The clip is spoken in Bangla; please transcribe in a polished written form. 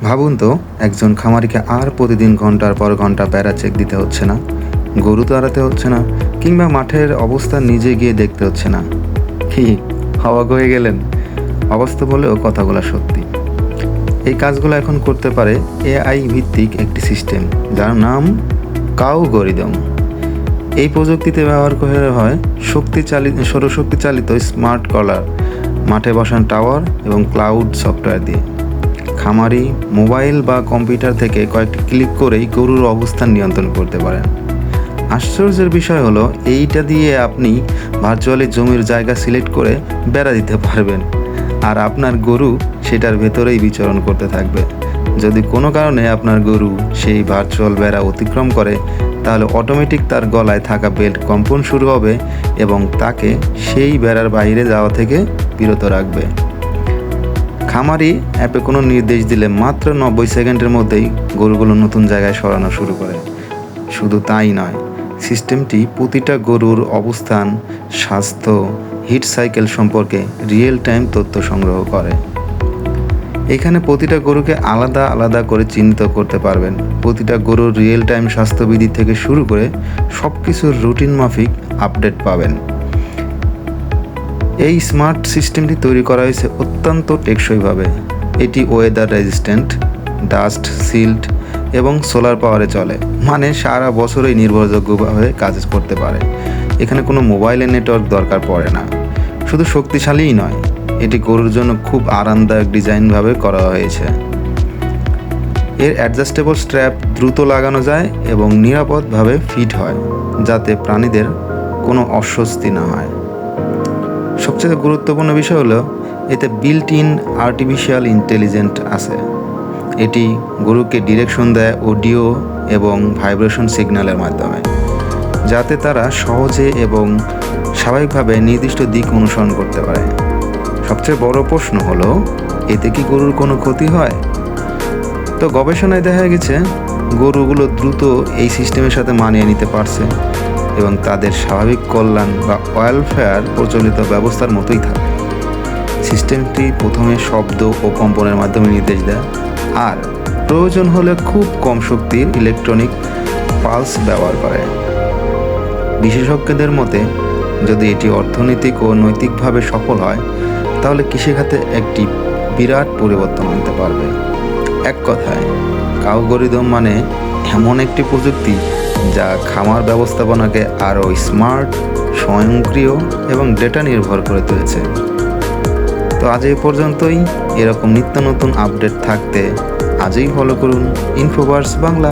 ভাবুন তো, একজন খামারিকে আর প্রতিদিন ঘন্টার পর ঘন্টা প্যারা চেক দিতে হচ্ছে না, গরু তাড়াতে হচ্ছে না, কিংবা মাঠের অবস্থা নিজে গিয়ে দেখতে হচ্ছে না। কি অবাক হয়ে গেলেন? অবাস্তব বলেও কথাগুলো সত্যি। এই কাজগুলো এখন করতে পারে এআই ভিত্তিক একটি সিস্টেম, যার নাম কাউগরিদম। এই প্রযুক্তিতে ব্যবহার করা হয় সৌরশক্তি চালিত স্মার্ট কলার, মাঠে বসানো টাওয়ার এবং ক্লাউড সফটওয়্যার দিয়ে। খামারি মোবাইল বা কম্পিউটার থেকে কয়েকটি ক্লিক করেই গরুর অবস্থান নিয়ন্ত্রণ করতে পারেন। আশ্চর্যের বিষয় হলো, এইটা দিয়ে আপনি ভার্চুয়ালি জমির জায়গা সিলেক্ট করে বেড়া দিতে পারবেন, আর আপনার গরু সেটার ভেতরেই বিচরণ করতে থাকবে। যদি কোনো কারণে আপনার গরু সেই ভার্চুয়াল বেড়া অতিক্রম করে, তাহলে অটোমেটিক তার গলায় থাকা বেল্ট কম্পন শুরু হবে এবং তাকে সেই বেড়ার বাইরে যাওয়া থেকে বিরত রাখবে। খামারি অ্যাপে কোনো নির্দেশ দিলে মাত্র 90 সেকেন্ডের মধ্যেই গরুগুলো নতুন জায়গায় সরানো শুরু করে। শুধু তাই নয়, সিস্টেমটি প্রতিটা গরুর অবস্থান, স্বাস্থ্য, হিট সাইকেল সম্পর্কে রিয়েল টাইম তথ্য সংগ্রহ করে। এখানে প্রতিটা গরুকে আলাদা আলাদা করে চিহ্নিত করতে পারবেন। প্রতিটা গরুর রিয়েল টাইম স্বাস্থ্যবিধি থেকে শুরু করে সব কিছুর রুটিন মাফিক আপডেট পাবেন। এই স্মার্ট সিস্টেমটি তৈরি করা হয়েছে অত্যন্ত টেকসইভাবে। এটি ওয়েদার রেজিস্ট্যান্ট, ডাস্ট সিল্ড এবং সোলার পাওয়ারে চলে, মানে সারা বছরই নির্ভরযোগ্যভাবে কাজ করতে পারে। এখানে কোনো মোবাইলের নেটওয়ার্ক দরকার পড়ে না। শুধু শক্তিশালীই নয়, এটি গরুর জন্য খুব আরামদায়ক ডিজাইনভাবে করা হয়েছে। এর অ্যাডজাস্টেবল স্ট্র্যাপ দ্রুত লাগানো যায় এবং নিরাপদভাবে ফিট হয়, যাতে প্রাণীদের কোনো অস্বস্তি না হয়। সবচেয়ে গুরুত্বপূর্ণ বিষয় হলো, এতে বিল্ট ইন আর্টিফিশিয়াল ইন্টেলিজেন্স আছে। এটি গরুকে ডিরেকশন দেয় অডিও এবং ভাইব্রেশন সিগন্যালের মাধ্যমে, যাতে তারা সহজে এবং স্বাভাবিকভাবে নির্দিষ্ট দিক অনুসরণ করতে পারে। সবচেয়ে বড় প্রশ্ন হলো, এতে কি গরুর কোনো ক্ষতি হয়? তো গবেষণায় দেখা গেছে, গরুগুলো দ্রুত এই সিস্টেমের সাথে মানিয়ে নিতে পারছে এবং তাদের স্বাভাবিক কল্যাণ বা ওয়েলফেয়ার প্রচলিত ব্যবস্থার মতোই থাকে। সিস্টেমটি প্রথমে শব্দ ও কম্পনের মাধ্যমে নির্দেশ দেয়, আর প্রয়োজন হলে খুব কম শক্তির ইলেকট্রনিক পালস ব্যবহার করে। বিশেষজ্ঞদের মতে, যদি এটি অর্থনৈতিক ও নৈতিকভাবে সফল হয়, তাহলে কৃষিখাতে একটি বিরাট পরিবর্তন আনতে পারবে। এক কথায়, কাউগরিদম মানে এমন একটি প্রযুক্তি যা খামার ব্যবস্থাপনাকে আরও স্মার্ট, স্বয়ংক্রিয় এবং ডেটা নির্ভর করে তুলেছে। তো আজ এই পর্যন্তই। এরকম নিত্য নতুন আপডেট থাকতে আজই ফলো করুন ইনফোভার্স বাংলা।